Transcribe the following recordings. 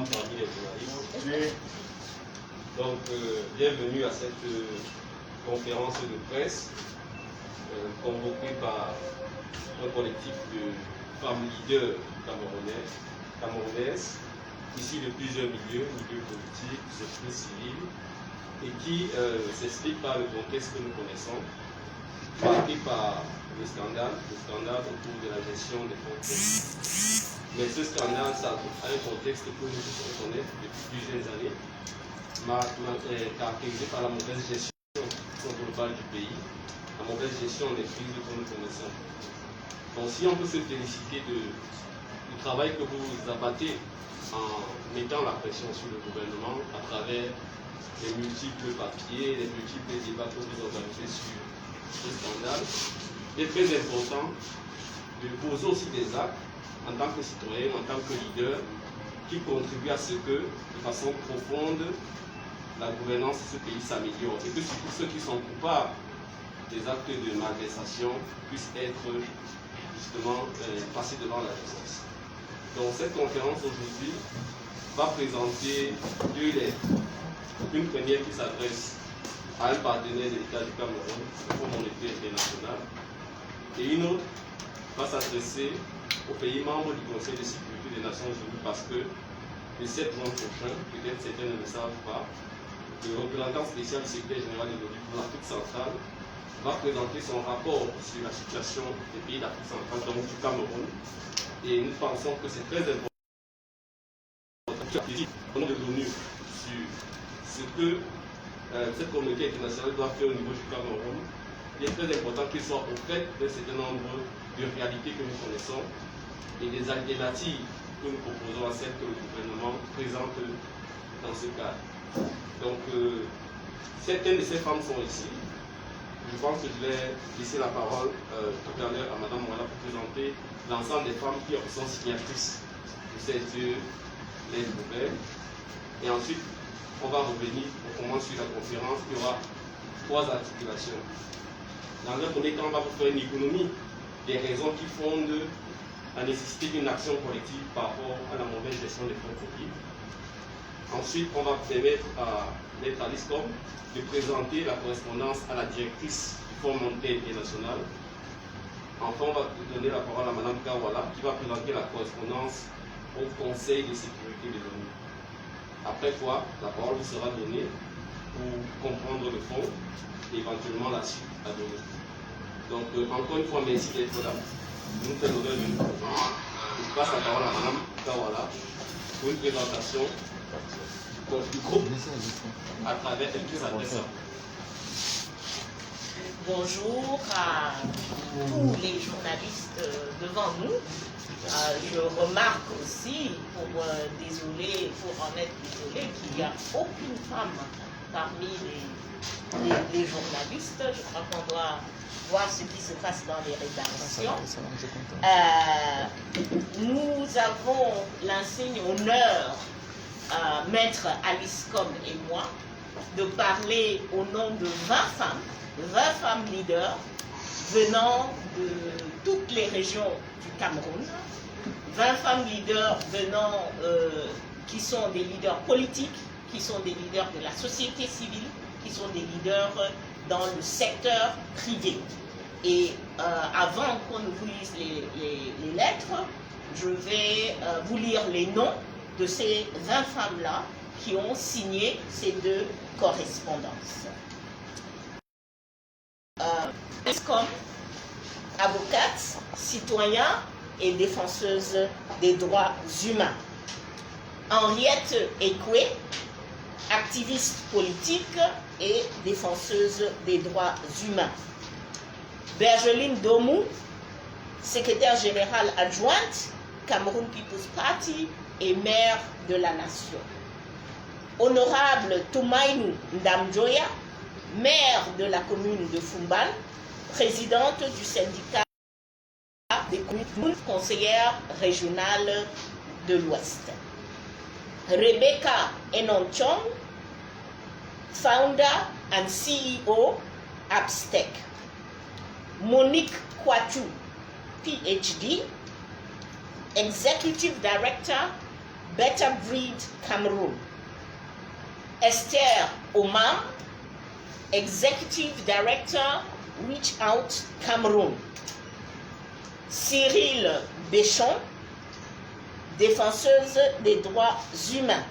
parmi les journalistes. Donc, bienvenue à cette conférence de presse convoquée par un collectif de femmes leaders camerounaises, issues de plusieurs milieux politiques, société civile, et qui s'explique par le contexte que nous connaissons, marqué par le scandale autour de la gestion des fonds publics. Mais ce scandale, ça a un contexte que nous tous connaissons depuis plusieurs années, caractérisé par la mauvaise gestion globale du pays, la mauvaise gestion des crises que nous connaissons. Donc si on peut se féliciter du travail que vous abattez en mettant la pression sur le gouvernement à travers les multiples papiers, les multiples débats que vous organisez sur ce scandale, il est très important de poser aussi des actes en tant que citoyen, en tant que leader, qui contribuent à ce que, de façon profonde, la gouvernance de ce pays s'améliore et que surtout ceux qui sont coupables des actes de malversation puissent être justement passés devant la justice. Donc cette conférence aujourd'hui va présenter deux lettres. Une première qui s'adresse à un partenaire de l'État du Cameroun, le Fonds monétaire international, et une autre va s'adresser aux pays membres du Conseil de sécurité des Nations Unies parce que le 7 juin prochain, peut-être certains ne le savent pas, le représentant spécial du secrétaire général de l'ONU pour l'Afrique centrale va présenter son rapport sur la situation des pays d'Afrique centrale, donc du Cameroun. Et nous pensons que c'est très important au nom de l'ONU sur ce que cette communauté internationale doit faire au niveau du Cameroun. Il est très important qu'il soit au fait d'un certain nombre de réalités que nous connaissons et des alternatives que nous proposons à celles que le gouvernement présente dans ce cadre. Donc, certaines de ces femmes sont ici. Je pense que je vais laisser la parole tout à l'heure à Mme Moala pour présenter l'ensemble des femmes qui sont signatrices de cette lettre ouverte. Et ensuite, on va revenir, on commence sur la conférence, il y aura 3 articulations. Dans un premier temps, on va vous faire une économie des raisons qui fondent la nécessité d'une action collective par rapport à la mauvaise gestion des fonds publics. Ensuite, on va permettre à l'État l'ISCOM de présenter la correspondance à la directrice du Fonds monétaire international. Enfin, on va donner la parole à Mme Kawala qui va présenter la correspondance au Conseil de sécurité de l'ONU. Après quoi, la parole vous sera donnée pour comprendre le fond et éventuellement la suite à donner. Donc, encore une fois, merci d'être là. Nous faisons l'honneur de nous. Je passe la parole à Mme Kawala pour une présentation du groupe à travers quelques adresses. Bonjour à tous les journalistes devant nous. Je remarque aussi, pour en être désolé, qu'il n'y a aucune femme parmi les journalistes. Je crois qu'on doit voir ce qui se passe dans les rédactions. Nous avons l'insigne honneur, Maître Alice Com et moi, de parler au nom de 20 femmes leaders venant de toutes les régions du Cameroun, 20 femmes leaders venant, qui sont des leaders politiques, qui sont des leaders de la société civile, qui sont des leaders dans le secteur privé. Et avant qu'on ne vous lise les lettres, je vais vous lire les noms de ces 20 femmes-là qui ont signé ces 2 correspondances. Comme avocate, citoyen et défenseuse des droits humains. Henriette Ekwe, activiste politique et défenseuse des droits humains. Bergeline Domou, secrétaire générale adjointe, Cameroun People's Party et maire de la nation. Honorable Toumaïnou Ndamjoya, maire de la commune de Fumban, présidente du syndicat des communes, conseillère régionale de l'Ouest. Rebecca Enonchong, founder and CEO, Abstec. Monique Kwachu, PhD, Executive Director, Better Breed Cameroon. Esther Omam, Executive Director, Reach Out Cameroon. Cyril Béchon, défenseuse des droits humains.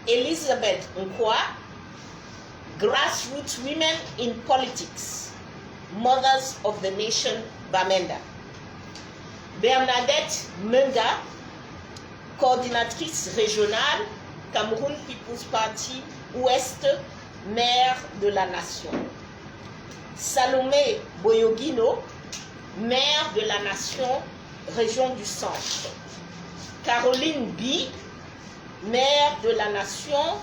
Elizabeth Nkwa, Grassroots Women in Politics, Mothers of the Nation, Bamenda. Bernadette Menga, coordinatrice régionale, Cameroun People's Party Ouest, maire de la nation. Salomé Boyogino, maire de la nation, région du centre. Caroline Bi, maire de la nation,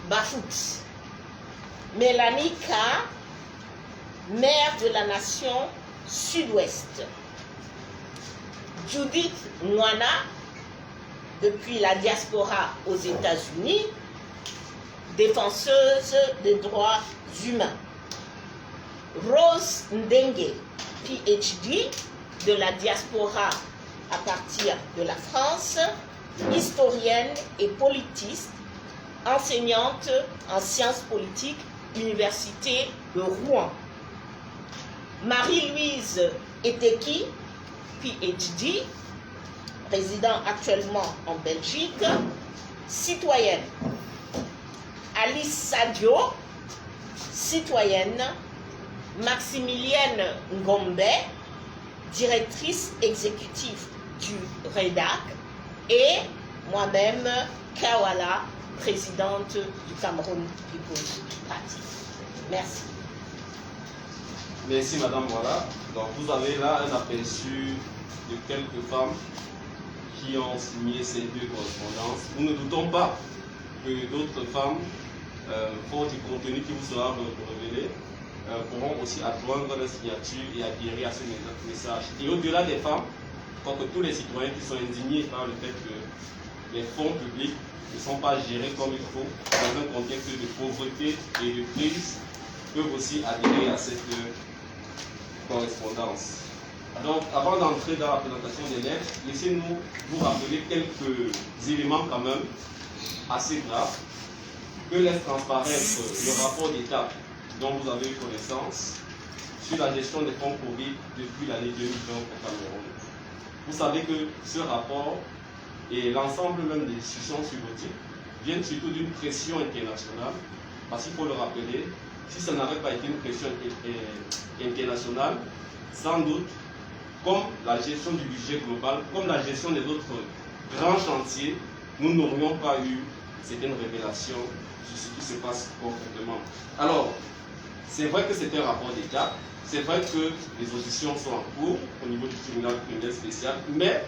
Bafout. Mélanie K, maire de la nation, sud-ouest. Judith Mwana, depuis la diaspora aux États-Unis, défenseuse des droits humains. Rose Ndenge, PhD, de la diaspora à partir de la France, historienne et politiste, enseignante en sciences politiques, Université de Rouen. Marie-Louise Eteki, PhD, résident actuellement en Belgique, citoyenne. Alice Sadio, citoyenne. Maximilienne Ngombe, directrice exécutive du REDAC, et moi-même, Kawala, présidente du Cameroun People's Party. Merci. Merci Madame Voilà. Donc vous avez là un aperçu de quelques femmes qui ont signé ces deux correspondances. Nous ne doutons pas que d'autres femmes, faute du contenu qui vous sera révélé, pourront aussi adjoindre leur signature et adhérer à ce message. Et au-delà des femmes, je crois que tous les citoyens qui sont indignés par le fait que les fonds publics ne sont pas gérés comme il faut dans un contexte de pauvreté et de crise peuvent aussi adhérer à cette correspondance. Donc, avant d'entrer dans la présentation des lettres, laissez-nous vous rappeler quelques éléments quand même assez graves que laisse transparaître le rapport d'État dont vous avez eu connaissance sur la gestion des fonds Covid depuis l'année 2020 au Cameroun. Vous savez que ce rapport et l'ensemble même des discussions sur le titre viennent surtout d'une pression internationale, parce qu'il faut le rappeler, si ça n'avait pas été une pression internationale, sans doute, comme la gestion du budget global, comme la gestion des autres grands chantiers, nous n'aurions pas eu certaines révélations sur ce qui se passe concrètement. Alors, c'est vrai que c'est un rapport d'État, c'est vrai que les auditions sont en cours au niveau du tribunal criminel spécial, mais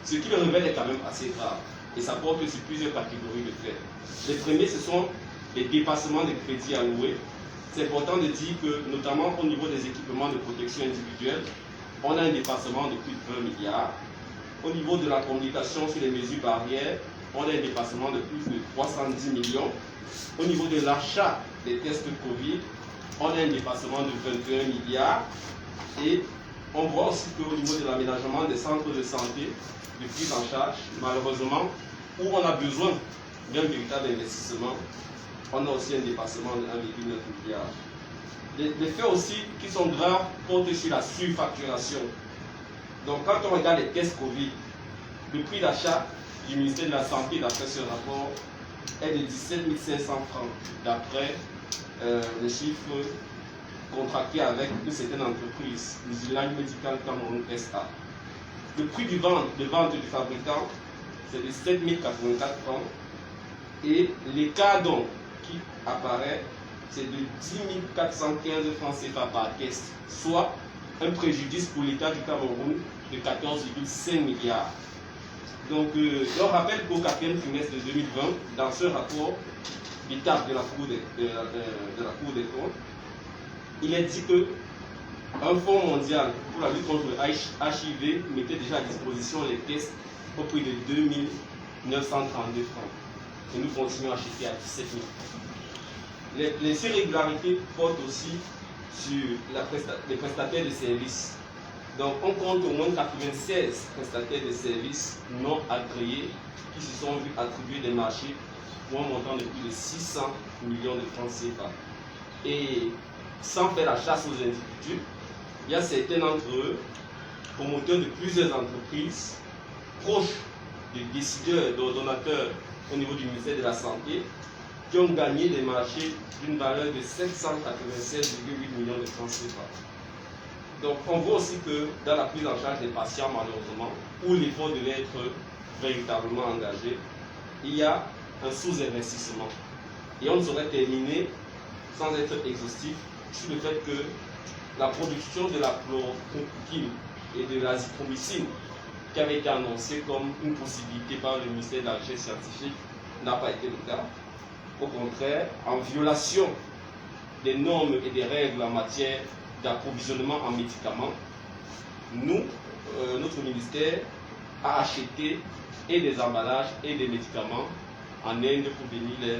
ce qui le révèle est quand même assez grave et ça porte sur plusieurs catégories de faits. Les premiers, ce sont les dépassements des crédits alloués. C'est important de dire que, notamment au niveau des équipements de protection individuelle, on a un dépassement de plus de 20 milliards. Au niveau de la communication sur les mesures barrières, on a un dépassement de plus de 310 millions. Au niveau de l'achat des tests Covid, on a un dépassement de 21 milliards. Et on voit aussi qu'au niveau de l'aménagement des centres de santé, de prise en charge, malheureusement, où on a besoin d'un véritable investissement, on a aussi un dépassement de 1,9 milliard. Les faits aussi qui sont graves portent sur la surfacturation. Donc quand on regarde les tests Covid, le prix d'achat du ministère de la Santé, d'après ce rapport, est de 17 500 francs, d'après les chiffres contractés avec une certaine entreprise, Musulman Medical Cameroun SA. Le prix de vente du fabricant, c'est de 7 084 francs. Et l'écart donc qui apparaît, c'est de 10 415 francs CFA par caisse, soit un préjudice pour l'État du Cameroun de 14,5 milliards. Donc, on rappelle qu'au 4e trimestre de 2020, dans ce rapport d'État de la Cour des comptes, il est dit que un fonds mondial pour la lutte contre le HIV mettait déjà à disposition les tests au prix de 2 932 francs. Et nous continuons à acheter à 17 000. Les irrégularités portent aussi sur les prestataires de services. Donc on compte au moins 96 prestataires de services non agréés qui se sont vus attribuer des marchés pour un montant de plus de 600 millions de francs CFA. Et sans faire la chasse aux individus, il y a certains d'entre eux, promoteurs de plusieurs entreprises, proches des décideurs, d'ordonnateurs au niveau du ministère de la Santé, qui ont gagné des marchés d'une valeur de 787,8 millions de francs CFA. Donc on voit aussi que dans la prise en charge des patients, malheureusement, où l'effort devait être véritablement engagé, il y a un sous-investissement. Et on ne saurait terminer sans être exhaustif sur le fait que la production de la chloroquine et de l'azithromycine, qui avait été annoncée comme une possibilité par le ministère de la Recherche scientifique, n'a pas été le cas. Au contraire, en violation des normes et des règles en matière d'approvisionnement en médicaments, notre ministère a acheté et des emballages et des médicaments en Inde pour venir les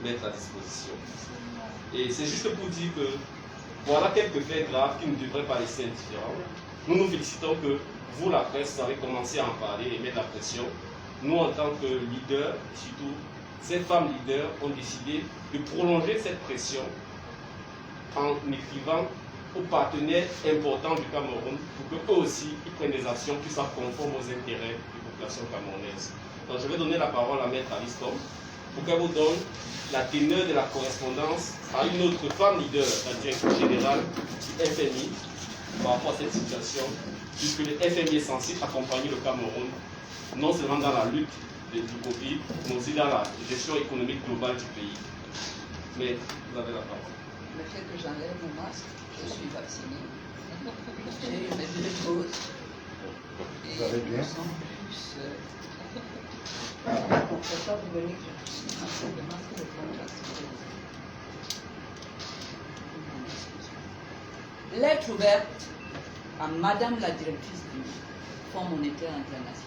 mettre à disposition. Et c'est juste pour dire que voilà quelques faits graves qui ne devraient pas laisser indifférents. Nous nous félicitons que vous, la presse, avez commencé à en parler et mettre la pression. Nous, en tant que leaders, surtout ces femmes leaders, ont décidé de prolonger cette pression en écrivant aux partenaires importants du Cameroun pour qu'eux aussi ils prennent des actions qui soient conformes aux intérêts des populations camerounaises. Donc je vais donner la parole à Maître Alice Combes pour qu'elle vous donne la teneur de la correspondance à une autre femme leader, la directrice générale du FMI, par rapport à cette situation, puisque le FMI est censé accompagner le Cameroun, non seulement dans la lutte du Covid, mais aussi dans la gestion économique globale du pays. Mais vous avez la parole. Le fait que j'enlève mon masque, je suis vaccinée. J'ai eu mes 2 doses. Vous allez bien? Je me sens plus confortable de venir que le masque de contact. Lettre ouverte à Madame la directrice du Fonds monétaire international.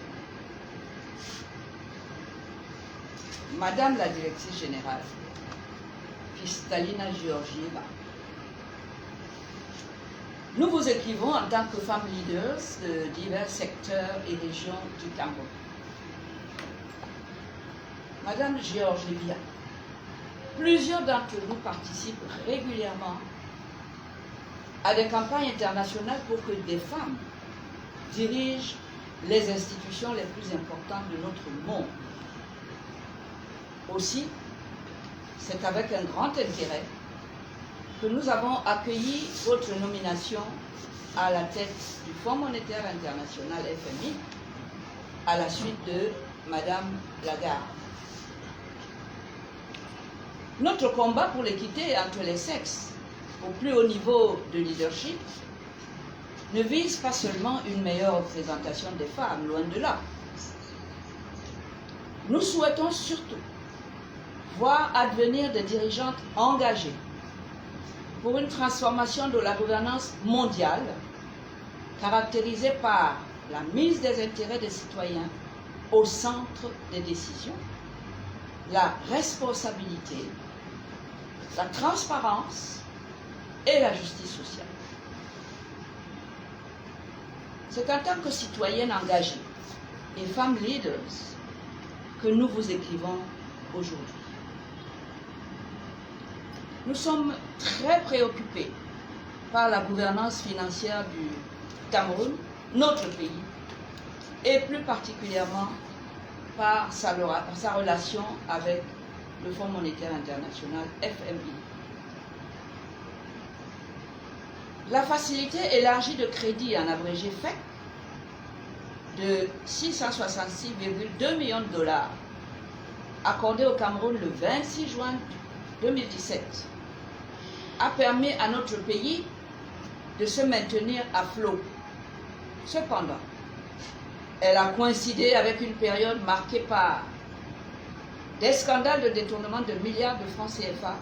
Madame la directrice générale, Kristalina Georgieva, nous vous écrivons en tant que femmes leaders de divers secteurs et régions du Cameroun. Madame Georgieva, plusieurs d'entre nous participent régulièrement à des campagnes internationales pour que des femmes dirigent les institutions les plus importantes de notre monde. Aussi, c'est avec un grand intérêt que nous avons accueilli votre nomination à la tête du Fonds monétaire international FMI à la suite de Madame Lagarde. Notre combat pour l'équité entre les sexes au plus haut niveau de leadership ne vise pas seulement une meilleure représentation des femmes, loin de là. Nous souhaitons surtout voir advenir des dirigeantes engagées pour une transformation de la gouvernance mondiale caractérisée par la mise des intérêts des citoyens au centre des décisions, la responsabilité, la transparence et la justice sociale. C'est en tant que citoyennes engagées et femmes leaders que nous vous écrivons aujourd'hui. Nous sommes très préoccupés par la gouvernance financière du Cameroun, notre pays, et plus particulièrement par sa relation avec le Fonds monétaire international, FMI. La facilité élargie de crédit en abrégé FEC de 666,2 millions de dollars accordée au Cameroun le 26 juin 2017 a permis à notre pays de se maintenir à flot. Cependant, elle a coïncidé avec une période marquée par des scandales de détournement de milliards de francs CFA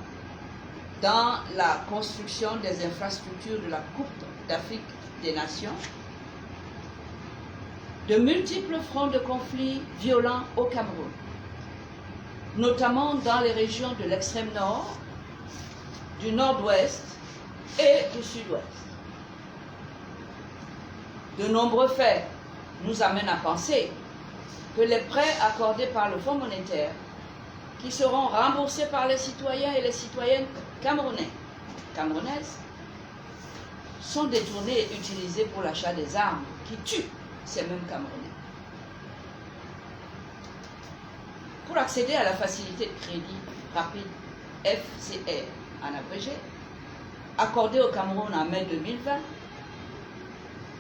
dans la construction des infrastructures de la Coupe d'Afrique des Nations, de multiples fronts de conflits violents au Cameroun, notamment dans les régions de l'extrême nord, du nord-ouest et du sud-ouest. De nombreux faits nous amènent à penser que les prêts accordés par le Fonds monétaire, qui seront remboursés par les citoyens et les citoyennes camerounaises, sont détournés et utilisés pour l'achat des armes qui tuent ces mêmes Camerounais. Pour accéder à la facilité de crédit rapide FCR en abrégé, accordée au Cameroun en mai 2020,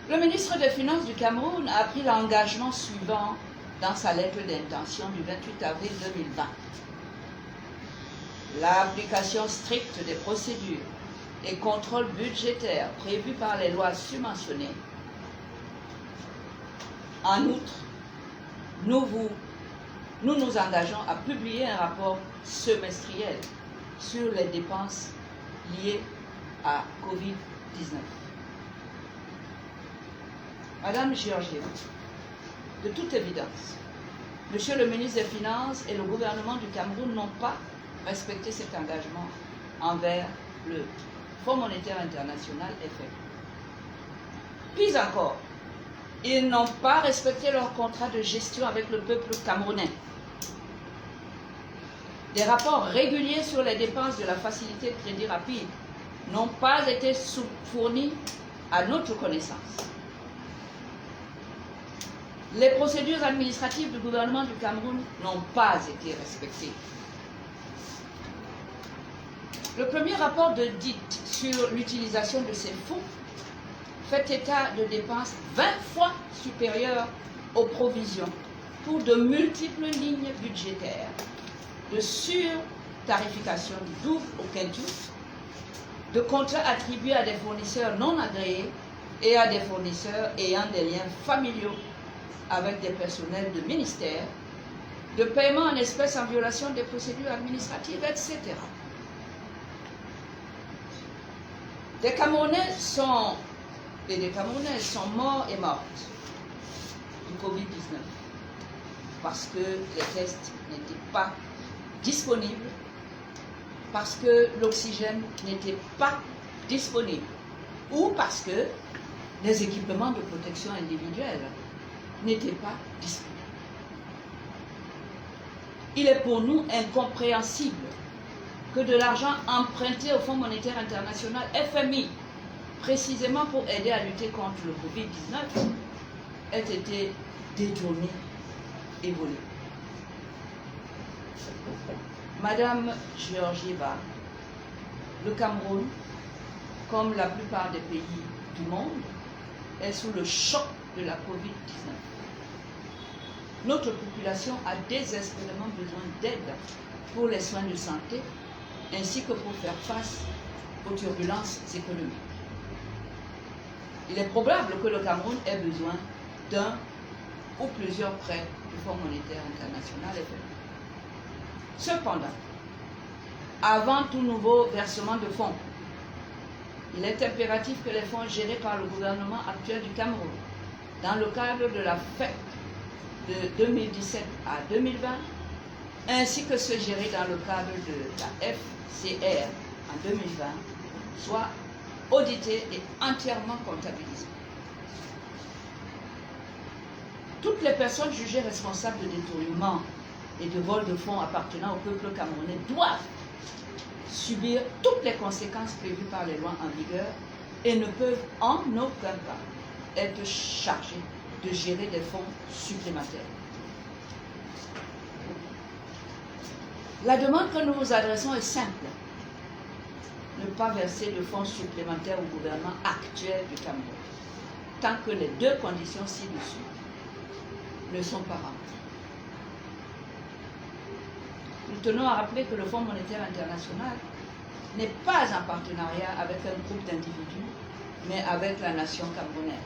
le ministre des Finances du Cameroun a pris l'engagement suivant dans sa lettre d'intention du 28 avril 2020. L'application stricte des procédures et contrôles budgétaires prévus par les lois subventionnées. En outre, nous nous engageons à publier un rapport semestriel sur les dépenses liées à Covid-19. Madame Georgieva, de toute évidence, Monsieur le ministre des Finances et le gouvernement du Cameroun n'ont pas respecté cet engagement envers le Fonds monétaire international FMI. Puis encore, ils n'ont pas respecté leur contrat de gestion avec le peuple camerounais. Des rapports réguliers sur les dépenses de la facilité de crédit rapide n'ont pas été fournis à notre connaissance. Les procédures administratives du gouvernement du Cameroun n'ont pas été respectées. Le premier rapport de DIT sur l'utilisation de ces fonds fait état de dépenses 20 fois supérieures aux provisions pour de multiples lignes budgétaires, de surtarification du double au quintuple, de contrats attribués à des fournisseurs non agréés et à des fournisseurs ayant des liens familiaux avec des personnels de ministère, de paiements en espèces en violation des procédures administratives, etc. Des Camerounais et des Camerounaises sont morts et mortes du Covid-19 parce que les tests n'étaient pas disponibles, parce que l'oxygène n'était pas disponible ou parce que les équipements de protection individuelle n'étaient pas disponibles. Il est pour nous incompréhensible que de l'argent emprunté au Fonds monétaire international FMI, précisément pour aider à lutter contre le Covid-19, ait été détourné et volé. Madame Georgieva, le Cameroun, comme la plupart des pays du monde, est sous le choc de la Covid-19. Notre population a désespérément besoin d'aide pour les soins de santé ainsi que pour faire face aux turbulences économiques. Il est probable que le Cameroun ait besoin d'un ou plusieurs prêts du Fonds monétaire international FMI. Cependant, avant tout nouveau versement de fonds, il est impératif que les fonds gérés par le gouvernement actuel du Cameroun, dans le cadre de la FEC de 2017 à 2020, ainsi que ceux gérés dans le cadre de la FCR en 2020, soient audités et entièrement comptabilisés. Toutes les personnes jugées responsables de détournement et de vol de fonds appartenant au peuple camerounais doivent subir toutes les conséquences prévues par les lois en vigueur et ne peuvent en aucun cas être chargés de gérer des fonds supplémentaires. La demande que nous vous adressons est simple. Ne pas verser de fonds supplémentaires au gouvernement actuel du Cameroun, tant que les deux conditions ci-dessus ne sont pas remplies. Nous tenons à rappeler que le Fonds monétaire international n'est pas en partenariat avec un groupe d'individus, mais avec la nation camerounaise.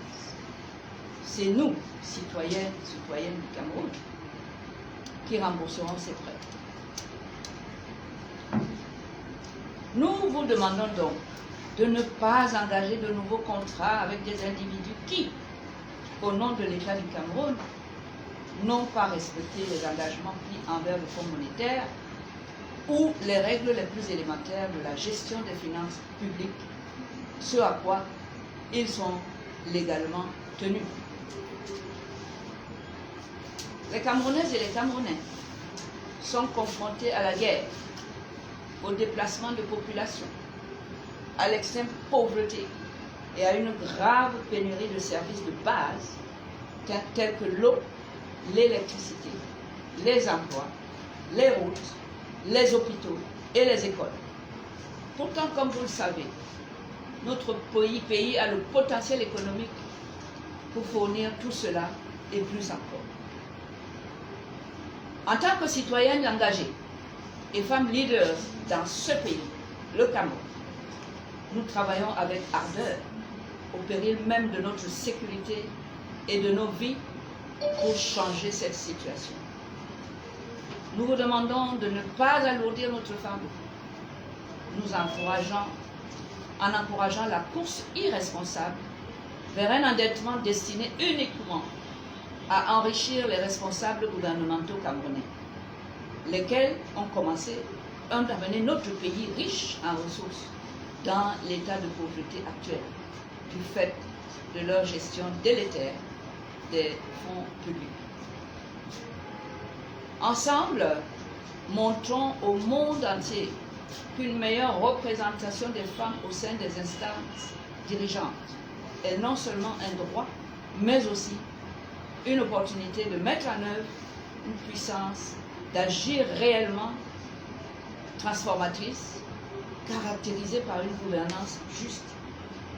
C'est nous, citoyennes et citoyennes du Cameroun, qui rembourserons ces prêts. Nous vous demandons donc de ne pas engager de nouveaux contrats avec des individus qui, au nom de l'État du Cameroun, n'ont pas respecté les engagements pris envers le Fonds monétaire ou les règles les plus élémentaires de la gestion des finances publiques, ce à quoi ils sont légalement tenue. Les Camerounaises et les Camerounais sont confrontés à la guerre, au déplacement de population, à l'extrême pauvreté et à une grave pénurie de services de base tels que l'eau, l'électricité, les emplois, les routes, les hôpitaux et les écoles. Pourtant, comme vous le savez, notre pays a le potentiel économique pour fournir tout cela et plus encore. En tant que citoyennes engagées et femmes leaders dans ce pays, le Cameroun, nous travaillons avec ardeur, au péril même de notre sécurité et de nos vies, pour changer cette situation. Nous vous demandons de ne pas alourdir notre fardeau, en encourageant la course irresponsable vers un endettement destiné uniquement à enrichir les responsables gouvernementaux camerounais, lesquels ont amené notre pays riche en ressources dans l'état de pauvreté actuel, du fait de leur gestion délétère des fonds publics. Ensemble, montrons au monde entier qu'une meilleure représentation des femmes au sein des instances dirigeantes est non seulement un droit, mais aussi une opportunité de mettre en œuvre une puissance d'agir réellement transformatrice, caractérisée par une gouvernance juste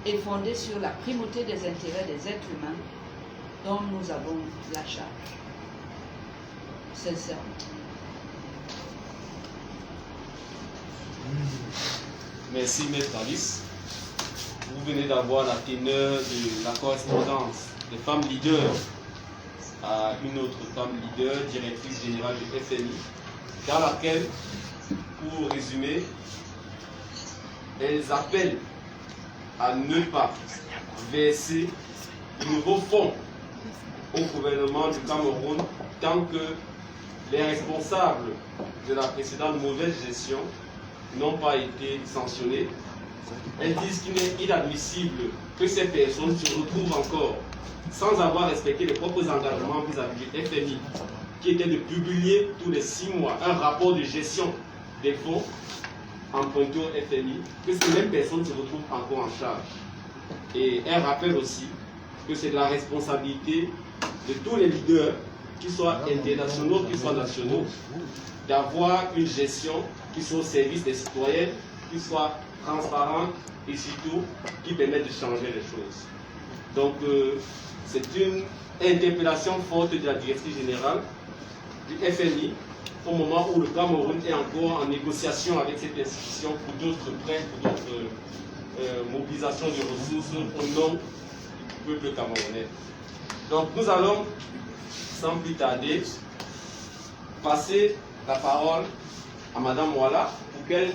et fondée sur la primauté des intérêts des êtres humains dont nous avons la charge. Sincèrement. Merci, Maître Alice. Vous venez d'avoir la teneur de la correspondance des femmes leaders à une autre femme leader, directrice générale du FMI, dans laquelle, pour résumer, elles appellent à ne pas verser de nouveaux fonds au gouvernement du Cameroun tant que les responsables de la précédente mauvaise gestion n'ont pas été sanctionnés. Elles disent qu'il est inadmissible que ces personnes se retrouvent encore sans avoir respecté les propres engagements vis-à-vis du FMI, qui était de publier tous les 6 mois un rapport de gestion des fonds empruntés au FMI, que ces mêmes personnes se retrouvent encore en charge. Et elle rappelle aussi que c'est de la responsabilité de tous les leaders, qu'ils soient internationaux, qu'ils soient nationaux, d'avoir une gestion qui soit au service des citoyens, qui soit transparente et surtout qui permette de changer les choses. Donc c'est une interpellation forte de la directrice générale du FMI au moment où le Cameroun est encore en négociation avec cette institution pour d'autres prêts, pour d'autres mobilisations de ressources au nom du peuple camerounais. Donc nous allons, sans plus tarder, passer la parole à Madame Mwala pour qu'elle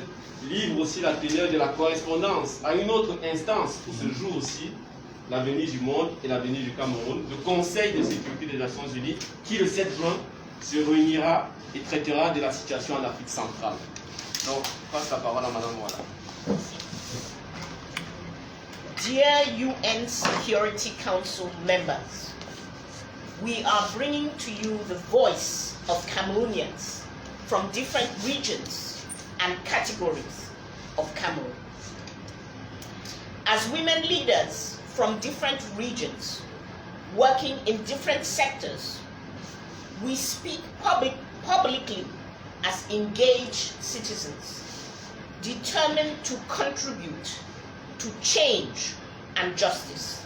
livre aussi la teneur de la correspondance à une autre instance où se joue aussi l'avenir du monde et l'avenir du Cameroun, le Conseil de sécurité des Nations Unies, qui le 7 juin se réunira et traitera de la situation en Afrique centrale. Donc, je passe la parole à Madame Mwala. Dear UN Security Council members, we are bringing to you the voice of Cameroonians from different regions and categories of Cameroon. As women leaders from different regions, working in different sectors, we speak publicly as engaged citizens, determined to contribute to change and justice.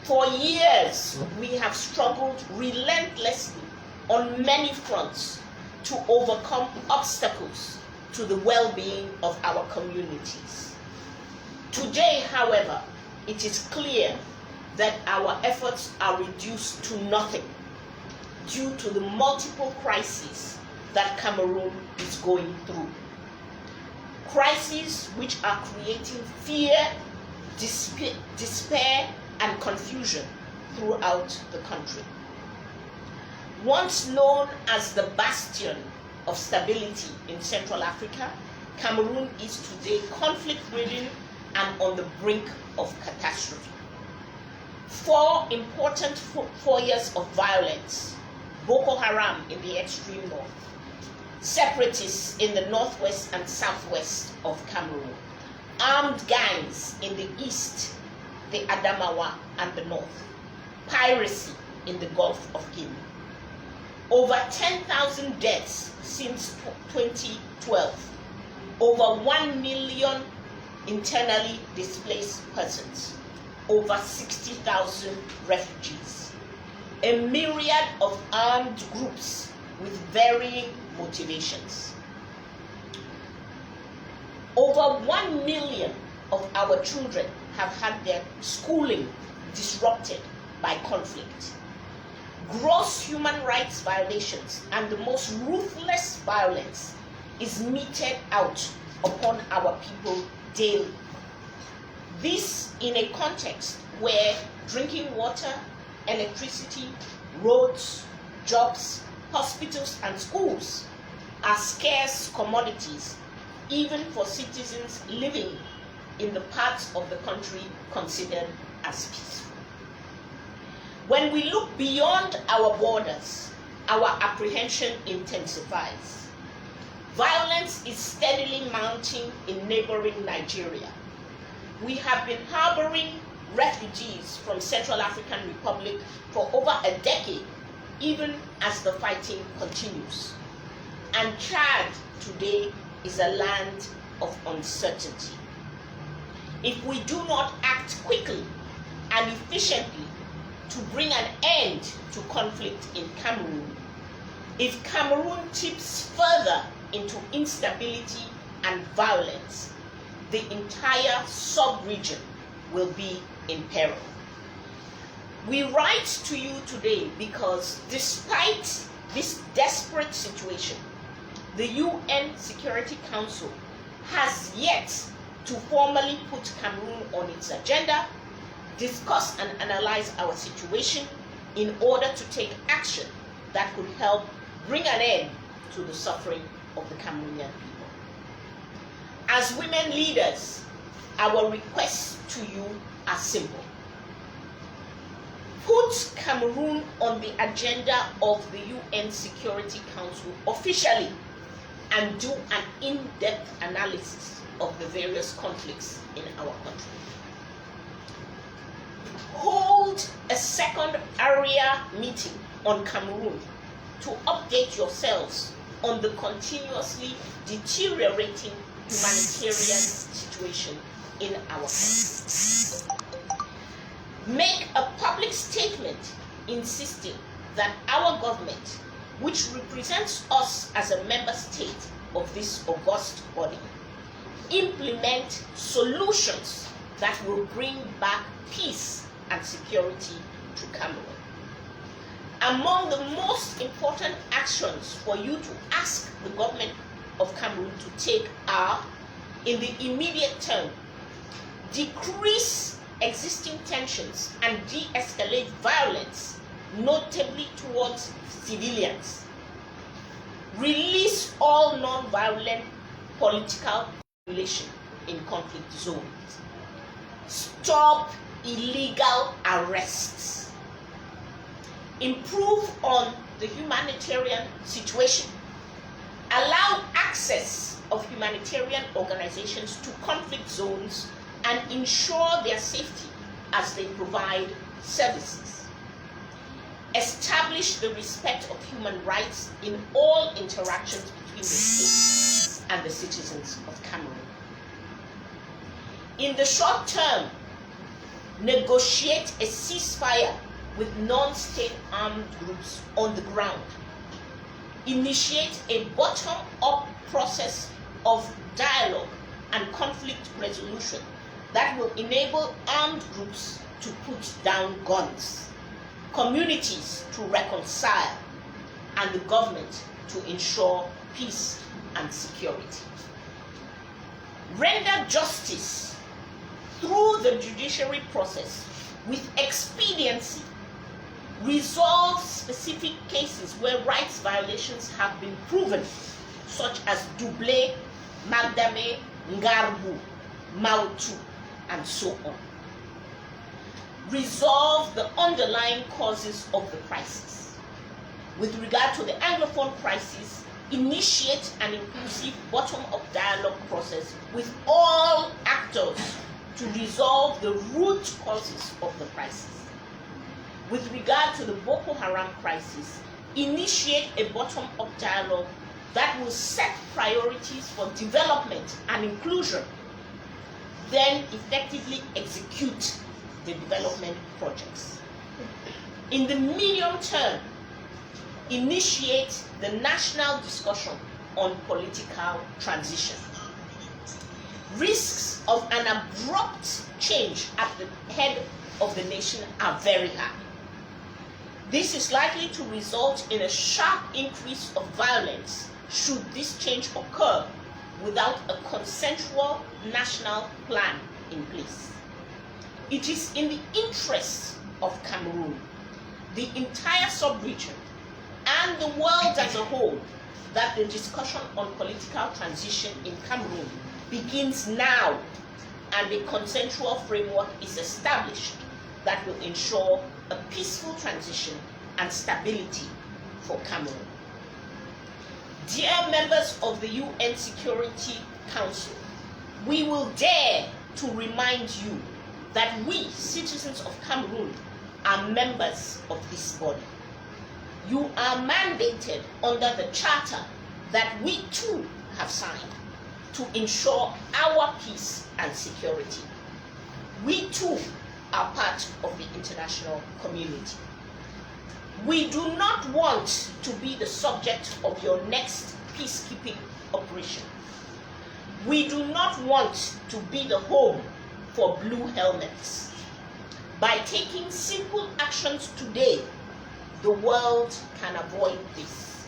For years, we have struggled relentlessly on many fronts to overcome obstacles to the well-being of our communities. Today, however, it is clear that our efforts are reduced to nothing due to the multiple crises that Cameroon is going through. Crises which are creating fear, despair, and confusion throughout the country. Once known as the bastion of stability in Central Africa, Cameroon is today conflict-ridden and on the brink of catastrophe. 4 important 4 years of violence: Boko Haram in the extreme north, separatists in the northwest and southwest of Cameroon, armed gangs in the east, the Adamawa and the north, piracy in the Gulf of Guinea. Over 10,000 deaths since 2012, over 1 million internally displaced persons, over 60,000 refugees, a myriad of armed groups with varying motivations. Over 1 million of our children have had their schooling disrupted by conflict. Gross human rights violations and the most ruthless violence is meted out upon our people daily. This in a context where drinking water, electricity, roads, jobs, hospitals, and schools are scarce commodities, even for citizens living in the parts of the country considered as peaceful. When we look beyond our borders, our apprehension intensifies. Violence is steadily mounting in neighboring Nigeria. We have been harboring refugees from Central African Republic for over a decade, even as the fighting continues. And Chad today is a land of uncertainty. If we do not act quickly and efficiently to bring an end to conflict in Cameroon, if Cameroon tips further into instability and violence, the entire sub-region will be in peril. We write to you today because despite this desperate situation, the UN Security Council has yet to formally put Cameroon on its agenda, discuss and analyze our situation in order to take action that could help bring an end to the suffering of the Cameroonian people. As women leaders, our requests to you are simple. Put Cameroon on the agenda of the UN Security Council officially and do an in-depth analysis of the various conflicts in our country. Hold a second area meeting on Cameroon to update yourselves on the continuously deteriorating humanitarian situation in our country. Make a public statement insisting that our government, which represents us as a member state of this august body, implement solutions that will bring back peace and security to Cameroon. Among the most important actions for you to ask the government of Cameroon to take are, in the immediate term, decrease existing tensions and de-escalate violence, notably towards civilians. Release all non-violent political population in conflict zones. Stop illegal arrests. Improve on the humanitarian situation. Allow access of humanitarian organizations to conflict zones and ensure their safety as they provide services. Establish the respect of human rights in all interactions between the state and the citizens of Cameroon. In the short term, negotiate a ceasefire with non-state armed groups on the ground. Initiate a bottom-up process of dialogue and conflict resolution that will enable armed groups to put down guns, communities to reconcile, and the government to ensure peace and security. Render justice through the judiciary process with expediency. Resolve specific cases where rights violations have been proven, such as Doublé, Magdame, Ngarbu, Mautu, and so on. resolve the underlying causes of the crisis. With regard to the Anglophone crisis, initiate an inclusive bottom-up dialogue process with all actors to resolve the root causes of the crisis. With regard to the Boko Haram crisis, initiate a bottom-up dialogue that will set priorities for development and inclusion, then effectively execute the development projects. In the medium term, initiate the national discussion on political transition. Risks of an abrupt change at the head of the nation are very high. This is likely to result in a sharp increase of violence should this change occur without a consensual national plan in place. It is in the interests of Cameroon, the entire sub-region, and the world as a whole that the discussion on political transition in Cameroon begins now and a consensual framework is established that will ensure a peaceful transition and stability for Cameroon. Dear members of the UN Security Council, we will dare to remind you that we, citizens of Cameroon, are members of this body. You are mandated under the charter that we too have signed to ensure our peace and security. We too are part of the international community. We do not want to be the subject of your next peacekeeping operation. We do not want to be the home for blue helmets. By taking simple actions today, the world can avoid this.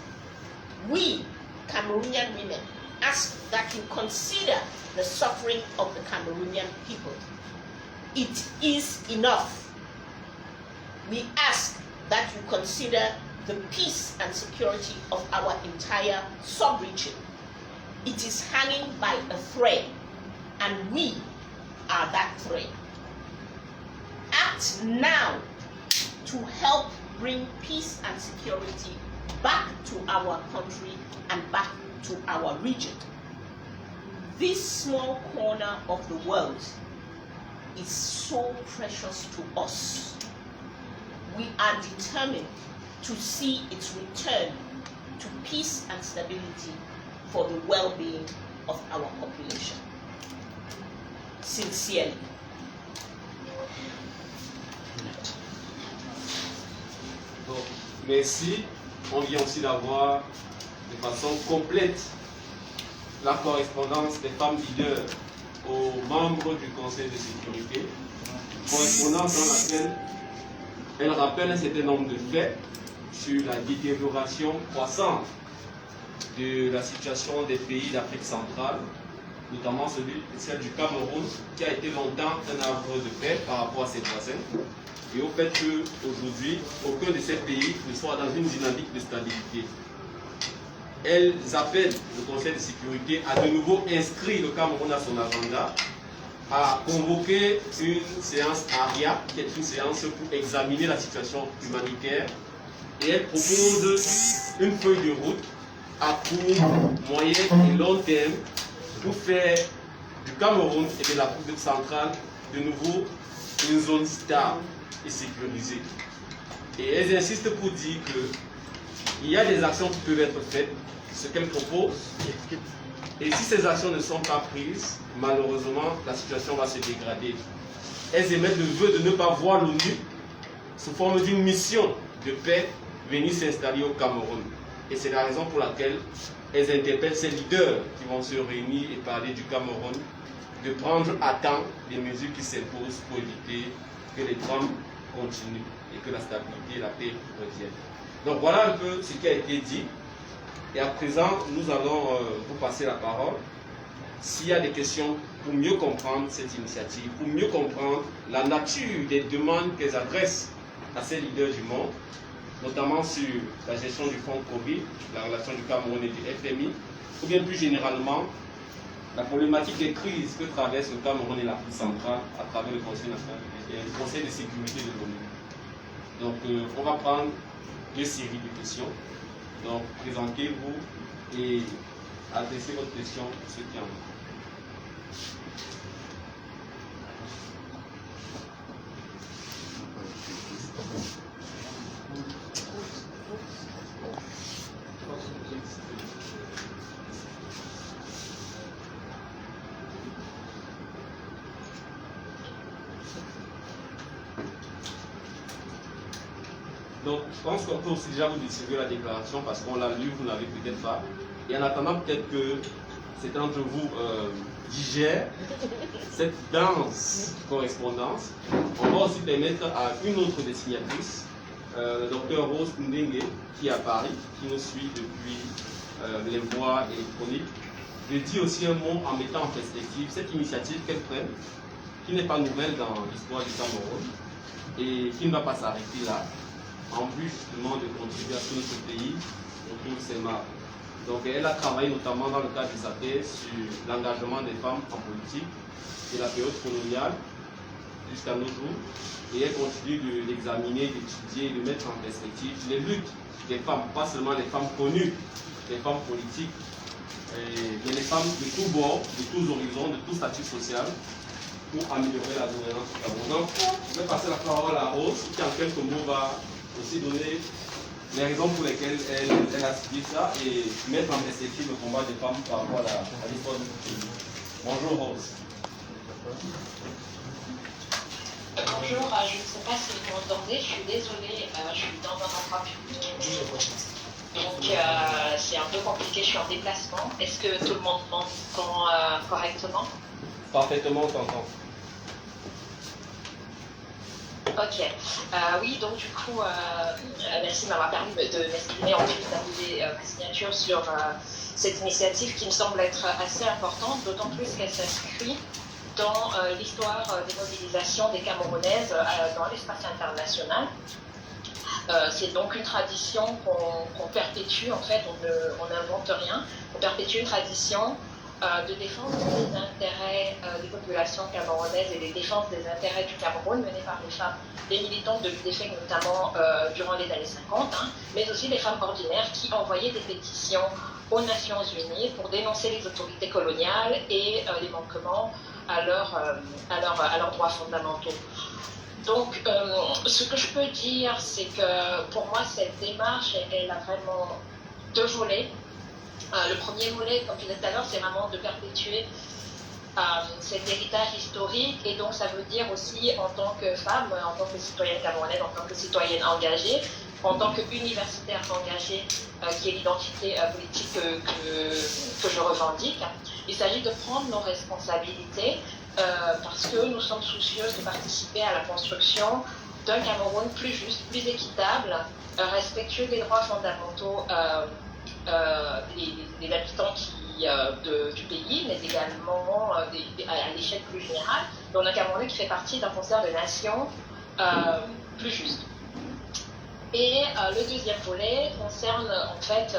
We, Cameroonian women, ask that you consider the suffering of the Cameroonian people. It is enough. We ask that you consider the peace and security of our entire sub-region. It is hanging by a thread, and we are that thread. Act now to help bring peace and security back to our country and back to our region. This small corner of the world is so precious to us. We are determined to see its return to peace and stability for the well-being of our population. Sincerely. Donc, merci. On vient aussi d'avoir de façon complète la correspondance des femmes leaders aux membres du Conseil de sécurité, correspondance dans laquelle elle rappelle un certain nombre de faits sur la détérioration croissante de la situation des pays d'Afrique centrale, notamment celle du Cameroun, qui a été longtemps un havre de paix par rapport à ses voisins, et au fait qu'aujourd'hui, aucun de ces pays ne soit dans une dynamique de stabilité. Elles appellent le Conseil de sécurité à de nouveau inscrire le Cameroun à son agenda, à convoquer une séance ARIA, qui est une séance pour examiner la situation humanitaire, et elle propose une feuille de route à court, moyen et long terme pour faire du Cameroun et de l'Afrique centrale de nouveau une zone stable et sécurisée. Et elles insistent pour dire qu'il y a des actions qui peuvent être faites, ce qu'elles proposent, et si ces actions ne sont pas prises, malheureusement, la situation va se dégrader. Elles émettent le vœu de ne pas voir l'ONU sous forme d'une mission de paix venir s'installer au Cameroun. Et c'est la raison pour laquelle elles interpellent ces leaders qui vont se réunir et parler du Cameroun, de prendre à temps les mesures qui s'imposent pour éviter que les drames continuent et que la stabilité et la paix reviennent. Donc voilà un peu ce qui a été dit. Et à présent, nous allons vous passer la parole. S'il y a des questions pour mieux comprendre cette initiative, pour mieux comprendre la nature des demandes qu'elles adressent à ces leaders du monde, notamment sur la gestion du fonds Covid, la relation du Cameroun et du FMI, ou bien plus généralement, La problématique des crises que traverse le Cameroun est la plus centrale à travers le Conseil national et le Conseil de sécurité de l'ONU. Donc, on va prendre deux séries de questions. Donc, présentez-vous et adressez votre question à ceux qui en ont. Donc, je pense qu'on peut aussi déjà vous distribuer la déclaration parce qu'on l'a lu, vous ne l'avez peut-être pas. Et en attendant peut-être que certains d'entre vous digèrent cette dense correspondance, on va aussi permettre à une autre des signatrices, le docteur Rose Ndenge, qui est à Paris, qui nous suit depuis les voies électroniques, de dire aussi un mot en mettant en perspective cette initiative qu'elle prenne, qui n'est pas nouvelle dans l'histoire du Cameroun et qui ne va pas s'arrêter là, en but justement de contribuer à tout notre pays autour de ces marques. Donc elle a travaillé notamment dans le cadre de sa thèse sur l'engagement des femmes en politique de la période coloniale jusqu'à nos jours. Et elle continue d'examiner, d'étudier, de mettre en perspective les luttes des femmes, pas seulement les femmes connues, les femmes politiques, mais les femmes de tous bords, de tous horizons, de tout statut social, pour améliorer la gouvernance du Cameroun. Donc, je vais passer la parole à Rose, qui en quelques mots va aussi donner les raisons pour lesquelles elle a suivi ça et mettre en perspective le combat des femmes par rapport à l'histoire de notre pays. Bonjour Rose. Bonjour, je ne sais pas si vous m'entendez, je suis désolée, je suis dans un endroit public. Donc c'est un peu compliqué, je suis en déplacement. Est-ce que tout le monde m'entend correctement? Parfaitement, on t'entend. Ok. Oui, donc du coup, merci de m'avoir permis de m'exprimer, ensuite d'apposer ma signature sur cette initiative qui me semble être assez importante, d'autant plus qu'elle s'inscrit dans l'histoire des mobilisations des Camerounaises dans l'espace international. C'est donc une tradition qu'on perpétue, en fait, on n'invente rien, on perpétue une tradition de défense des intérêts des populations camerounaises et des défenses des intérêts du Cameroun menées par les femmes, des militantes de l'UDFEC notamment durant les années 50, mais aussi des femmes ordinaires qui envoyaient des pétitions aux Nations Unies pour dénoncer les autorités coloniales et les manquements à leurs droits fondamentaux. Donc, ce que je peux dire, c'est que pour moi, cette démarche, elle a vraiment deux volets. Le premier volet, comme je disais tout à l'heure, c'est vraiment de perpétuer cet héritage historique, et donc ça veut dire aussi en tant que femme, en tant que citoyenne camerounaise, en tant que citoyenne engagée, en tant qu'universitaire engagée, qui est l'identité politique que je revendique. Il s'agit de prendre nos responsabilités parce que nous sommes soucieuses de participer à la construction d'un Cameroun plus juste, plus équitable, respectueux des droits fondamentaux des habitants du pays, mais également à l'échelle plus générale, dans un Cameroun qui fait partie d'un concert de nations plus juste. Et le deuxième volet concerne en fait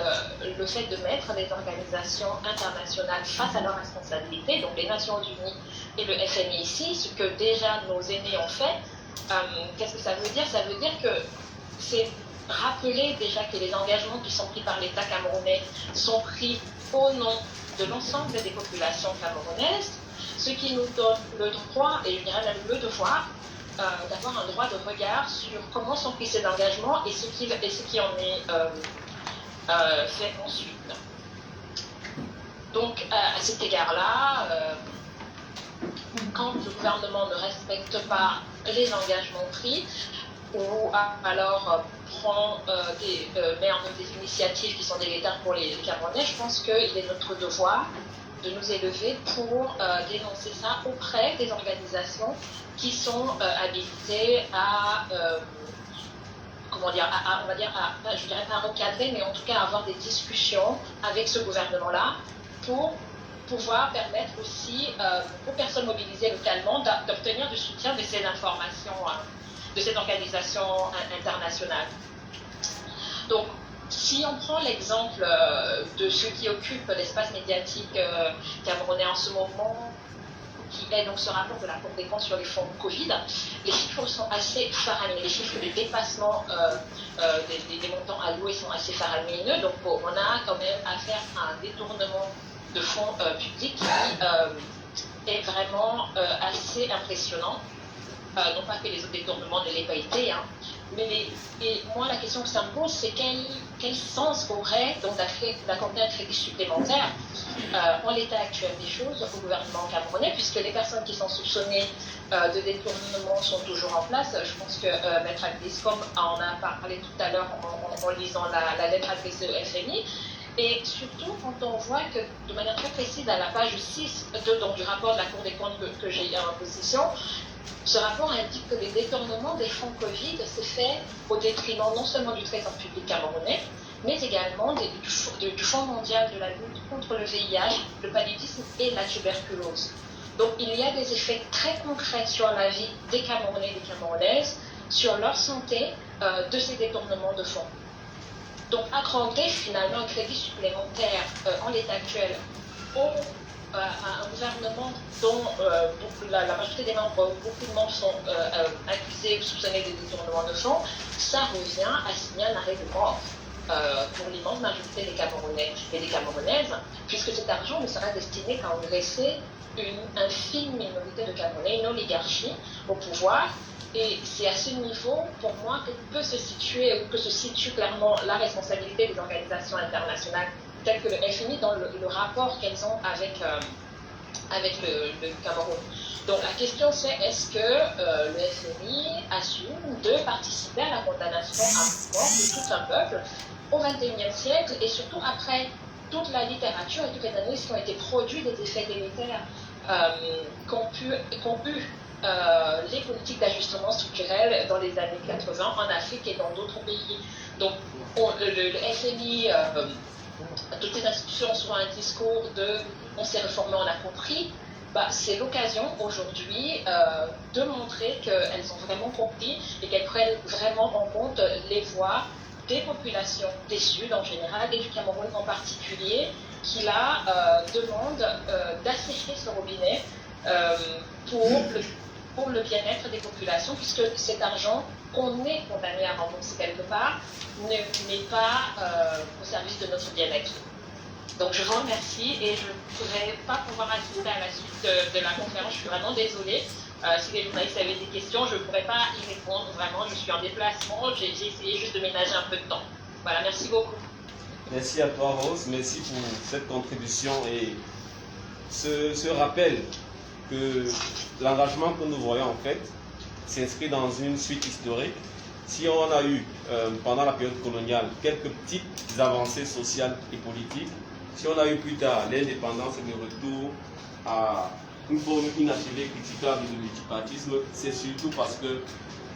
le fait de mettre les organisations internationales face à leurs responsabilités, donc les Nations Unies et le FMI ici, ce que déjà nos aînés ont fait. Qu'est-ce que ça veut dire? Ça veut dire que c'est rappeler déjà que les engagements qui sont pris par l'État camerounais sont pris au nom de l'ensemble des populations camerounaises, ce qui nous donne le droit, et je dirais même le devoir, d'avoir un droit de regard sur comment sont pris ces engagements et ce qui en est fait ensuite. Donc, à cet égard-là, quand le gouvernement ne respecte pas les engagements pris, ou alors met en œuvre des initiatives qui sont délétères pour les Camerounais, je pense qu'il est notre devoir de nous élever pour dénoncer ça auprès des organisations qui sont habilitées à, on va dire, je dirais pas recadrer, mais en tout cas avoir des discussions avec ce gouvernement-là pour pouvoir permettre aussi aux personnes mobilisées localement d'obtenir du soutien de ces informations, de cette organisation internationale. Donc, si on prend l'exemple de ceux qui occupent l'espace médiatique camerounais en ce moment, qui est donc ce rapport de la Cour des comptes sur les fonds Covid, les chiffres sont assez faramineux. Les chiffres de dépassement des montants alloués sont assez faramineux. Donc on a quand même affaire à un détournement de fonds publics qui est vraiment assez impressionnant. Non pas que les autres détournements ne l'aient pas été, hein. Mais moi, la question que ça me pose, c'est quel sens aurait donc d'accorder un crédit supplémentaire en l'état actuel des choses au gouvernement camerounais, puisque les personnes qui sont soupçonnées de détournement sont toujours en place. Je pense que Maître Agliscom en a parlé tout à l'heure en lisant la lettre adressée au FMI. Et surtout, quand on voit que, de manière très précise, à la page 6 donc, du rapport de la Cour des comptes que j'ai en possession, ce rapport indique que les détournements des fonds Covid se fait au détriment non seulement du Trésor public camerounais, mais également du Fonds mondial de la lutte contre le VIH, le paludisme et la tuberculose. Donc il y a des effets très concrets sur la vie des Camerounais et des Camerounaises, sur leur santé de ces détournements de fonds. Donc accorder finalement un crédit supplémentaire en l'état actuel à un gouvernement dont la majorité des membres, beaucoup de membres sont accusés ou soupçonnés des détournements de fonds, ça revient à signer un arrêt de mort pour l'immense majorité des Camerounais et des Camerounaises, puisque cet argent ne sera destiné qu'à engraisser une infime minorité de Camerounais, une oligarchie au pouvoir. Et c'est à ce niveau, pour moi, que se situe clairement la responsabilité des organisations internationales telles que le FMI dans le rapport qu'elles ont avec le Cameroun. Donc la question c'est, est-ce que le FMI assume de participer à la condamnation à mort de tout un peuple au XXIe siècle, et surtout après toute la littérature et toutes les analyses qui ont été produites des effets délétères qu'ont eu les politiques d'ajustement structurel dans les années 80 en Afrique et dans d'autres pays. Donc le FMI, toutes les institutions ont souvent un discours de « on s'est réformé, on a compris ». C'est l'occasion aujourd'hui de montrer qu'elles ont vraiment compris et qu'elles prennent vraiment en compte les voix des populations des Sud en général et du Cameroun en particulier, qui là demandent d'assécher ce robinet pour le bien-être des populations, puisque cet argent qu'on est condamné à rembourser quelque part n'est pas au service de notre bien-être. Donc je vous remercie et je ne pourrais pas pouvoir assister à la suite de la conférence. Je suis vraiment désolée. Si les journalistes avaient des questions, je ne pourrais pas y répondre. Vraiment, je suis en déplacement. J'ai essayé juste de ménager un peu de temps. Voilà, merci beaucoup. Merci à toi, Rose. Merci pour cette contribution et ce rappel que l'engagement que nous voyons en fait s'inscrit dans une suite historique. Si on a eu pendant la période coloniale quelques petites avancées sociales et politiques, si on a eu plus tard l'indépendance et le retour à une forme inachevée, critiquable de multipartisme, c'est surtout parce que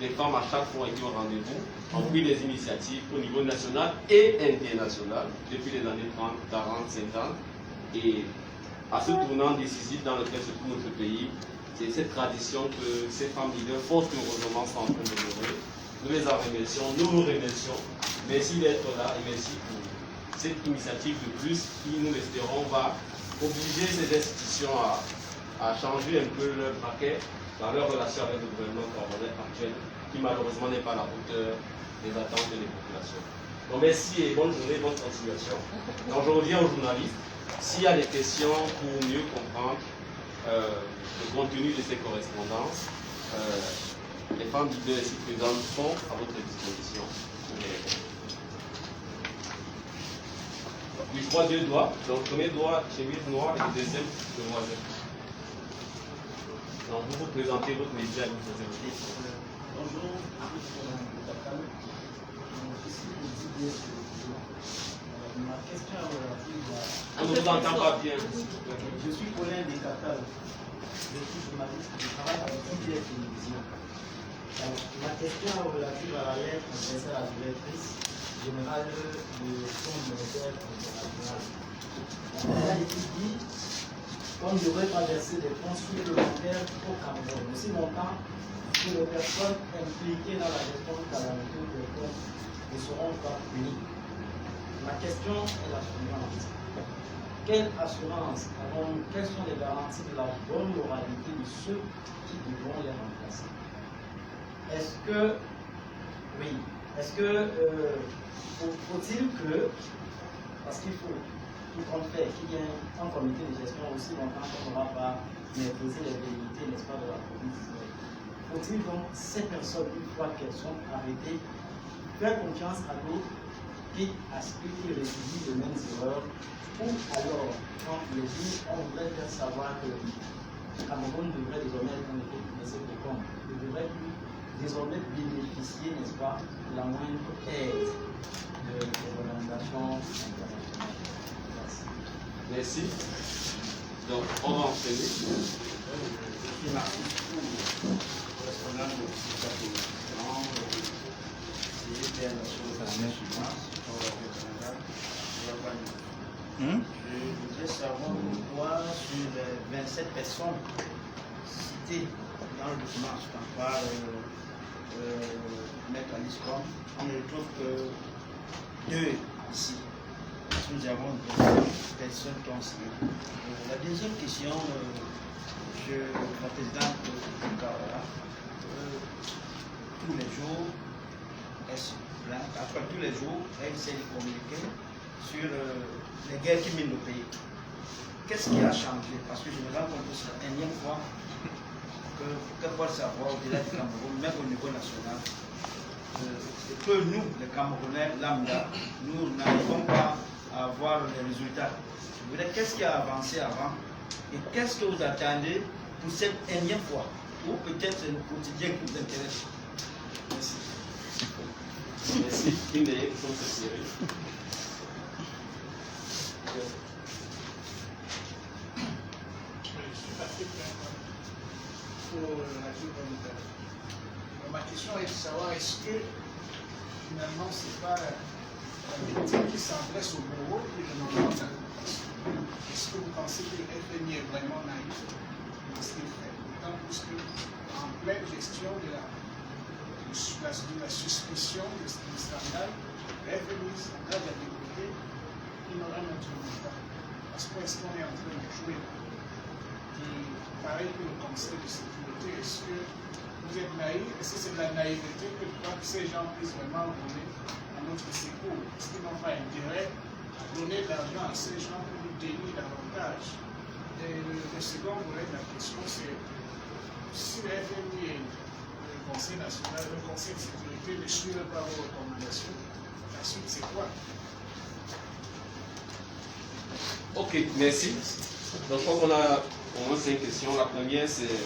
les femmes à chaque fois étaient au rendez-vous, ont pris des initiatives au niveau national et international depuis les années 30, 40, 50. Et à ce tournant décisif dans lequel se trouve notre pays, c'est cette tradition que ces femmes leaders, fort heureusement, sont en train de donner. Nous les en remercions, nous vous remercions. Merci d'être là et merci pour cette initiative de plus qui, nous l'espérons, va obliger ces institutions à changer un peu leur paquet dans leur relation avec le gouvernement camerounais actuel, qui malheureusement n'est pas à la hauteur des attentes des populations. Donc merci et bonne journée, bonne continuation. Donc je reviens aux journalistes. S'il y a des questions pour mieux comprendre le contenu de ces correspondances, les femmes leaders ici présentes sont à votre disposition pour les répondre. Oui, je vois deux doigts. Donc, le premier doigt, chemise noire, et le deuxième, demoiselle. Donc, vous vous présentez votre média et vous posez vos questions. Bonjour, je suis ma question relative à... On ne vous entend pas bien. Je suis Colin Descatal. Je suis journaliste, je travaille avec IBS Télévision. Ma question relative à la lettre adressée à la directrice générale du Fonds monétaire international. Elle a été dit qu'on ne devrait pas verser des fonds supplémentaires au Cameroun. Aussi longtemps que les personnes impliquées dans la gestion calamiteuse des fonds ne seront pas punies. Ma question est la suivante. Quelle assurance quelles sont les garanties de la bonne moralité de ceux qui devront les remplacer? Est-ce que, oui, faut-il que, parce qu'il faut tout compte fait qu'il y ait un comité de gestion aussi longtemps qu'on n'aura pas maîtrisé les velléités, n'est-ce pas, de la Covid-19. Faut-il donc ces personnes, une fois qu'elles sont arrêtées, faire confiance à d'autres qui aspirent, qui récidivent les mêmes erreurs, ou alors, quand le dit, on voudrait faire savoir que Cameroun devrait désormais être un État de comme il devrait désormais bénéficier, n'est-ce pas, de la moindre aide des organisations internationales. Merci. Donc, on va enchaîner. Je suis Marcus Pou, correspondant de l'Office c'est bien la chose à la main suivante, sur le Canada. Je voudrais savoir pourquoi sur les 27 personnes citées dans le document, je t'en parle, Maître Aliscom, on ne trouve que 2 ici. Nous avons 2 personnes qui ont signé. La deuxième question, la présidente de Kaora, tous les jours, après tous les jours, elle essaie de communiquer sur les guerres qui minent le pays. Qu'est-ce qui a changé? Parce que je me rends compte que c'est la énième fois que pour savoir au-delà du Cameroun, même au niveau national, que nous, les Camerounais lambda, nous n'arrivons pas à avoir les résultats. Je voudrais qu'est-ce qui a avancé avant et qu'est-ce que vous attendez pour cette énième fois, ou peut-être c'est le quotidien qui vous intéresse. Merci. Merci. Une dernière question, c'est Cyril. Je suis Patrick pour la Géopolitique. Ma question est de savoir est-ce que finalement c'est pas la victime qui s'adresse au bureau et le moment de la population? Est-ce que vous pensez que le FMI est vraiment naïf dans ce qu'il fait? D'autant plus qu'en pleine gestion de la suspicion de ce scandale, le FMI s'engage à développer une autre résultat. Parce que est-ce qu'on est en train de jouer? Et pareil que le Conseil de sécurité, est-ce que vous êtes naïf? Est-ce que c'est de la naïveté que ces gens puissent vraiment donner à notre secours? Est-ce qu'ils n'ont pas intérêt à donner de l'argent à ces gens pour nous dénier davantage? Et le second volet de la question, c'est si le FMI et le Conseil national, le Conseil de sécurité ne suivent pas vos recommandations, la suite c'est quoi? Ok, merci. Donc, on a au moins 5 questions. La première, c'est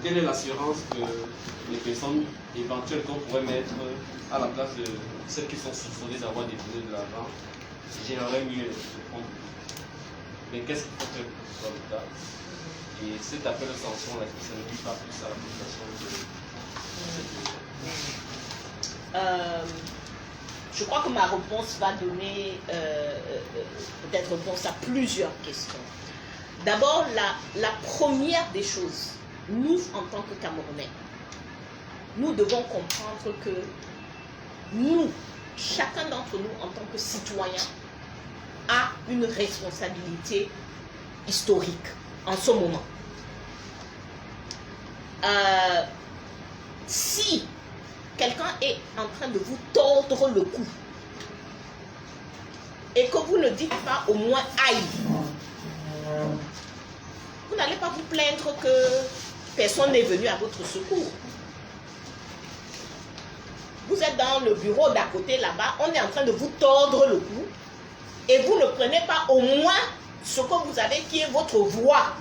quelle est l'assurance que les personnes éventuelles qu'on pourrait mettre à la place de celles qui sont soupçonnées d'avoir détourné de l'argent géreraient mieux les fonds publics? Mais qu'est-ce qu'il faut faire pour que ce soit le cas? Et cet appel de sanction, est-ce que ça ne dit pas plus à la population Je crois que ma réponse va donner peut-être réponse à plusieurs questions. D'abord, la première des choses, nous, en tant que Camerounais, nous devons comprendre que nous, chacun d'entre nous, en tant que citoyen, a une responsabilité historique en ce moment. Si quelqu'un est en train de vous tordre le cou et que vous ne dites pas au moins aïe, vous n'allez pas vous plaindre que personne n'est venu à votre secours. Vous êtes dans le bureau d'à côté là-bas, on est en train de vous tordre le cou et vous ne prenez pas au moins ce que vous avez qui est votre voix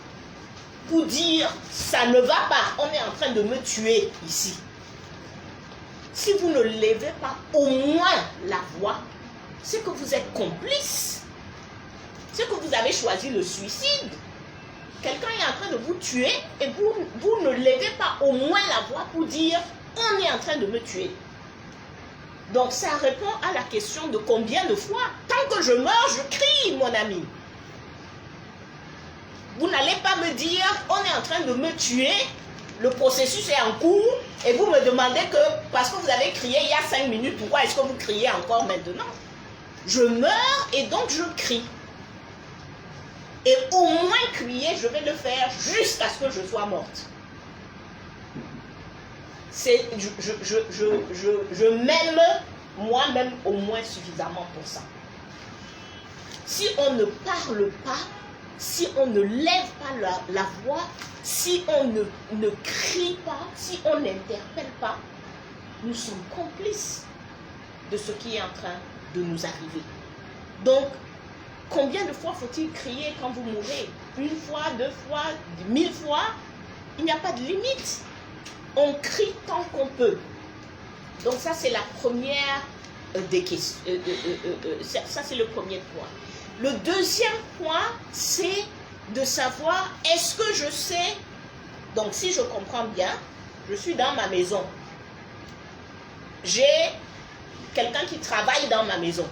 pour dire ça ne va pas, on est en train de me tuer ici. Si vous ne levez pas au moins la voix, c'est que vous êtes complice. C'est que vous avez choisi le suicide. Quelqu'un est en train de vous tuer et vous ne levez pas au moins la voix pour dire on est en train de me tuer. Donc ça répond à la question de combien de fois. Tant que je meurs, je crie, mon ami. Vous n'allez pas me dire on est en train de me tuer, le processus est en cours et vous me demandez que parce que vous avez crié il y a 5 minutes, pourquoi est-ce que vous criez encore maintenant? Je meurs et donc je crie. Et au moins crier, je vais le faire jusqu'à ce que je sois morte. Je m'aime moi-même au moins suffisamment pour ça. Si on ne parle pas, si on ne lève pas la voix, si on ne crie pas, si on n'interpelle pas, nous sommes complices de ce qui est en train de nous arriver. Donc, combien de fois faut-il crier quand vous mourrez? 1 fois, 2 fois, 1000 fois? Il n'y a pas de limite. On crie tant qu'on peut. Donc ça, c'est la première des questions. Ça, c'est le premier point. Le deuxième point, c'est de savoir, est-ce que je sais, donc si je comprends bien, je suis dans ma maison. J'ai quelqu'un qui travaille dans ma maison.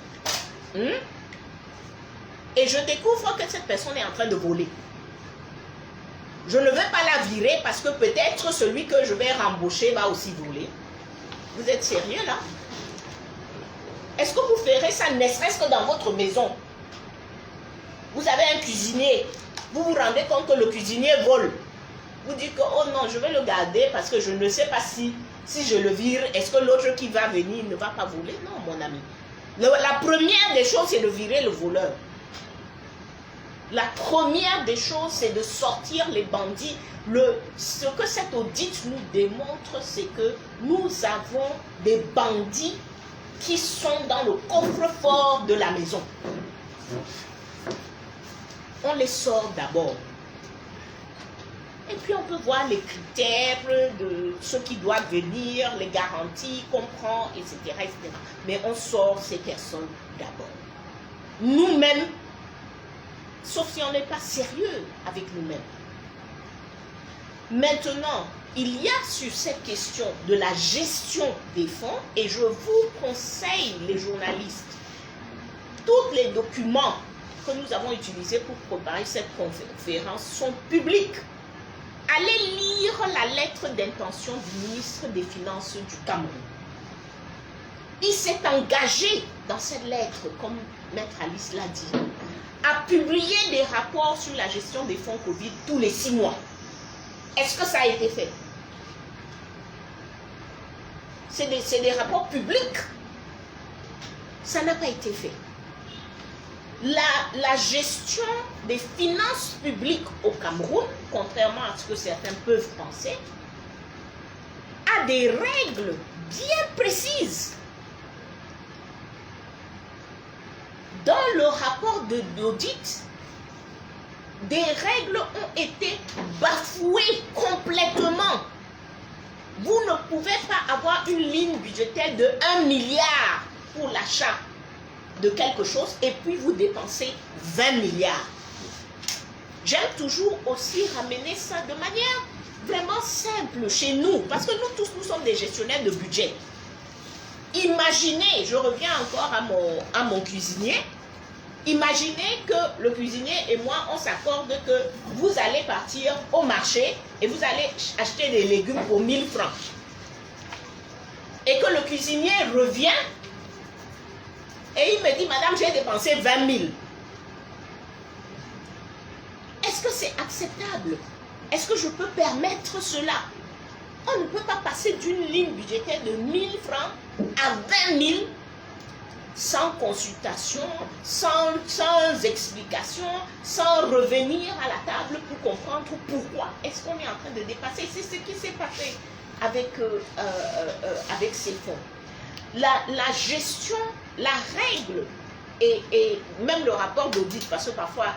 Et je découvre que cette personne est en train de voler. Je ne vais pas la virer parce que peut-être celui que je vais rembaucher va aussi voler. Vous êtes sérieux là? Est-ce que vous ferez ça ne serait-ce que dans votre maison? Vous avez un cuisinier. Vous vous rendez compte que le cuisinier vole. Vous dites que, oh non, je vais le garder parce que je ne sais pas si je le vire, est-ce que l'autre qui va venir ne va pas voler? Non, mon ami. La première des choses, c'est de virer le voleur. La première des choses, c'est de sortir les bandits. Ce que cet audit nous démontre, c'est que nous avons des bandits qui sont dans le coffre-fort de la maison. On les sort d'abord. Et puis on peut voir les critères de ceux qui doivent venir, les garanties qu'on prend, etc., etc. Mais on sort ces personnes d'abord. Nous-mêmes, sauf si on n'est pas sérieux avec nous-mêmes. Maintenant, il y a sur cette question de la gestion des fonds, et je vous conseille, les journalistes, tous les documents que nous avons utilisés pour préparer cette conférence sont publics. Allez lire la lettre d'intention du ministre des Finances du Cameroun. Il s'est engagé dans cette lettre, comme Maître Alice l'a dit, à publier des rapports sur la gestion des fonds Covid tous les 6 mois. Est-ce que ça a été fait? C'est des rapports publics. Ça n'a pas été fait. La gestion des finances publiques au Cameroun, contrairement à ce que certains peuvent penser, a des règles bien précises. Dans le rapport d'audit, des règles ont été bafouées complètement. Vous ne pouvez pas avoir une ligne budgétaire de 1 milliard pour l'achat de quelque chose et puis vous dépensez 20 milliards. J'aime toujours aussi ramener ça de manière vraiment simple chez nous, parce que nous tous, nous sommes des gestionnaires de budget. Imaginez, je reviens encore à mon cuisinier, imaginez que le cuisinier et moi, on s'accorde que vous allez partir au marché et vous allez acheter des légumes pour 1000 francs. Et que le cuisinier revient et il me dit, madame, j'ai dépensé 20 000. Est-ce que c'est acceptable? Est-ce que je peux permettre cela? On ne peut pas passer d'une ligne budgétaire de 1000 francs à 20 000 sans consultation, sans explication, sans revenir à la table pour comprendre pourquoi est-ce qu'on est en train de dépasser. C'est ce qui s'est passé avec ces fonds. La gestion, la règle et même le rapport d'audit, parce que parfois